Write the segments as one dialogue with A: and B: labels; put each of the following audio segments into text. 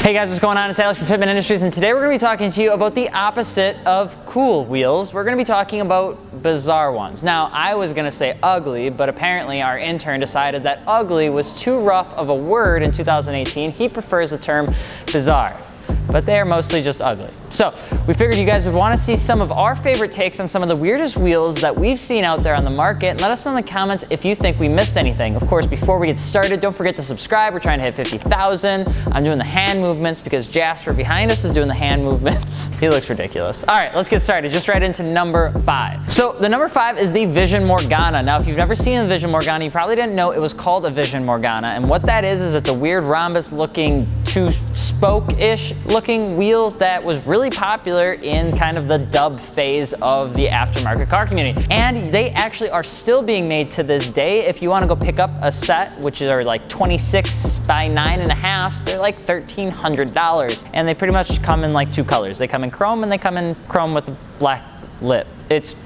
A: Hey guys, what's going on? It's Alex from Fitment Industries, and today we're going to be talking to you about the opposite of cool wheels. We're going to be talking about bizarre ones. Now, I was going to say ugly, but apparently our intern decided that ugly was too rough of a word in 2018. He prefers the term bizarre, but they are mostly just ugly. So we figured you guys would want to see some of our favorite takes on some of the weirdest wheels that we've seen out there on the market, and let us know in the comments if you think we missed anything. Of course, before we get started, don't forget to subscribe. We're trying to hit 50,000. I'm doing the hand movements because Jasper behind us is doing the hand movements. He looks ridiculous. All right, let's get started. Just right into number 5. So the number 5 is the Vision Morgana. Now, if you've never seen a Vision Morgana, you probably didn't know it was called a Vision Morgana, and what that is it's a weird rhombus looking two-spoke-ish looking wheel that was really popular in kind of the dub phase of the aftermarket car community. And they actually are still being made to this day. If you want to go pick up a set, which are like 26 by 9.5, they're like $1,300. And they pretty much come in like 2 colors. They come in chrome and they come in chrome with a black lip.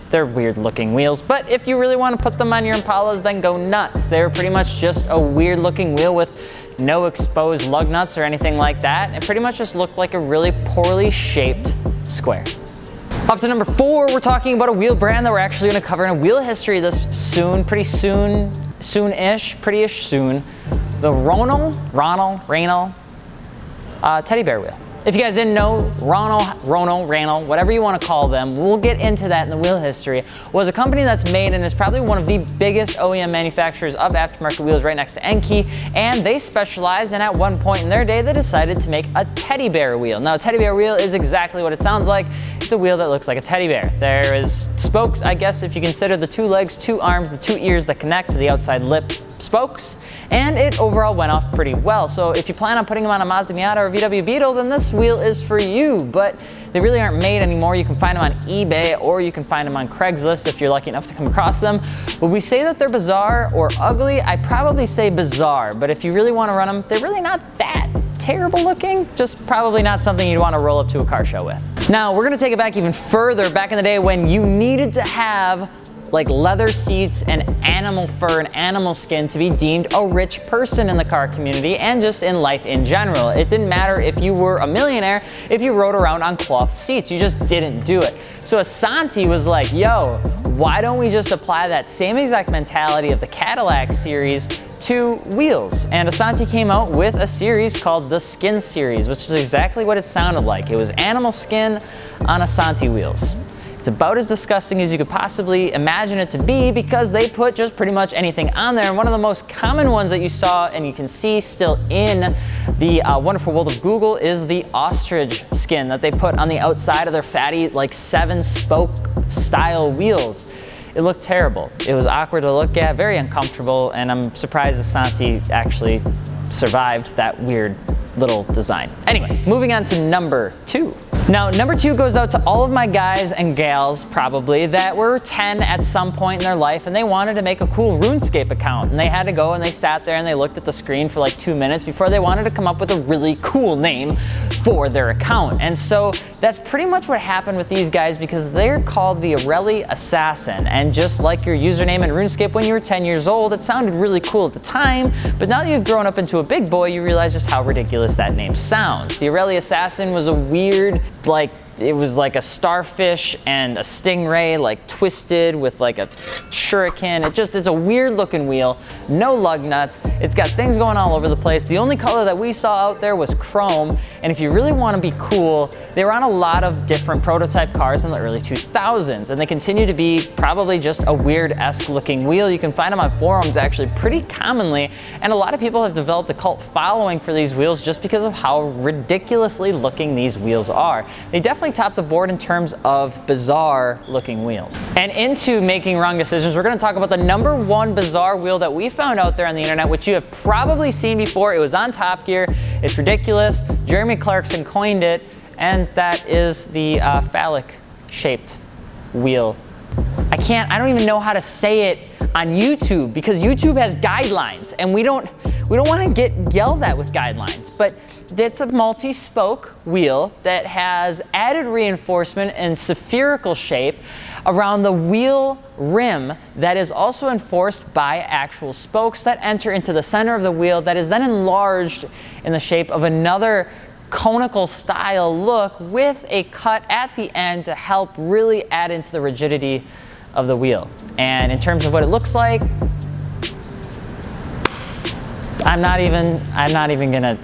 A: They're weird looking wheels, but if you really want to put them on your Impalas, then go nuts. They're pretty much just a weird looking wheel with no exposed lug nuts or anything like that. It pretty much just looked like a really poorly shaped square. Up to number 4, we're talking about a wheel brand that we're actually going to cover in a wheel history this soon, pretty soon, soon-ish, pretty-ish soon. The Ronal teddy bear wheel. If you guys didn't know, Ronal, whatever you want to call them, we'll get into that in the wheel history, was a company that's made and is probably one of the biggest OEM manufacturers of aftermarket wheels right next to Enkei, and they specialized, and at one point in their day, they decided to make a teddy bear wheel. Now, a teddy bear wheel is exactly what it sounds like. It's a wheel that looks like a teddy bear. There is spokes, I guess, if you consider the 2 legs, 2 arms, the 2 ears that connect to the outside lip spokes, and it overall went off pretty well. So if you plan on putting them on a Mazda Miata or VW Beetle, then this wheel is for you, but they really aren't made anymore. You can find them on eBay or you can find them on Craigslist if you're lucky enough to come across them. Would we say that they're bizarre or ugly? I'd probably say bizarre, but if you really want to run them, they're really not that terrible looking, just probably not something you'd want to roll up to a car show with. Now, we're going to take it back even further, back in the day when you needed to have like leather seats and animal fur and animal skin to be deemed a rich person in the car community and just in life in general. It didn't matter if you were a millionaire if you rode around on cloth seats. You just didn't do it. So Asante was like, yo, why don't we just apply that same exact mentality of the Cadillac series to wheels? And Asante came out with a series called the Skin Series, which is exactly what it sounded like. It was animal skin on Asante wheels. It's about as disgusting as you could possibly imagine it to be because they put just pretty much anything on there. And one of the most common ones that you saw and you can see still in the wonderful world of Google is the ostrich skin that they put on the outside of their fatty, like 7-spoke style wheels. It looked terrible. It was awkward to look at, very uncomfortable, and I'm surprised Asante actually survived that weird little design. Anyway, moving on to number 2. Now, number 2 goes out to all of my guys and gals, probably, that were 10 at some point in their life and they wanted to make a cool RuneScape account. And they had to go and they sat there and they looked at the screen for like 2 minutes before they wanted to come up with a really cool name for their account. And so that's pretty much what happened with these guys because they're called the Aurelie Assassin. And just like your username in RuneScape when you were 10 years old, it sounded really cool at the time, but now that you've grown up into a big boy, you realize just how ridiculous that name sounds. The Aurelie Assassin was a weird, it was like a starfish and a stingray, like twisted with like a shuriken. It's a weird looking wheel, no lug nuts. It's got things going all over the place. The only color that we saw out there was chrome. And if you really want to be cool, they were on a lot of different prototype cars in the early 2000s. And they continue to be probably just a weird-esque looking wheel. You can find them on forums actually pretty commonly. And a lot of people have developed a cult following for these wheels just because of how ridiculously looking these wheels are. They definitely top the board in terms of bizarre looking wheels. And into making wrong decisions, we're going to talk about the number 1 bizarre wheel that we found out there on the internet, which you have probably seen before. It was on Top Gear. It's ridiculous. Jeremy Clarkson coined it, and that is the phallic shaped wheel. I don't even know how to say it on YouTube because YouTube has guidelines and we don't want to get yelled at with guidelines, but it's a multi-spoke wheel that has added reinforcement in spherical shape around the wheel rim that is also enforced by actual spokes that enter into the center of the wheel that is then enlarged in the shape of another conical style look with a cut at the end to help really add into the rigidity of the wheel. And in terms of what it looks like, I'm not even gonna,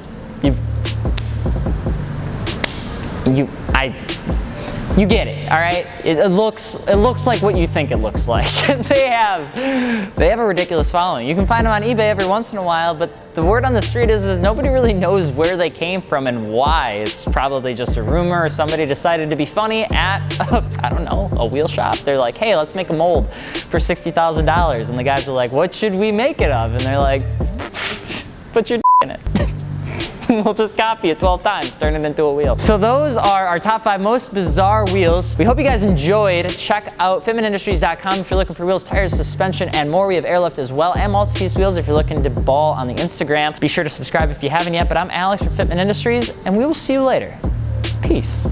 A: you get it, all right? It looks like what you think it looks like. They have a ridiculous following. You can find them on eBay every once in a while, but the word on the street is nobody really knows where they came from and why. It's probably just a rumor, or somebody decided to be funny at, I don't know, a wheel shop. They're like, hey, let's make a mold for $60,000. And the guys are like, what should we make it of? And they're like, put your in it. We'll just copy it 12 times, turn it into a wheel. So those are our top 5 most bizarre wheels. We hope you guys enjoyed. Check out fitmentindustries.com if you're looking for wheels, tires, suspension, and more. We have airlift as well, and multi-piece wheels if you're looking to ball on the Instagram. Be sure to subscribe if you haven't yet, but I'm Alex from Fitment Industries, and we will see you later. Peace.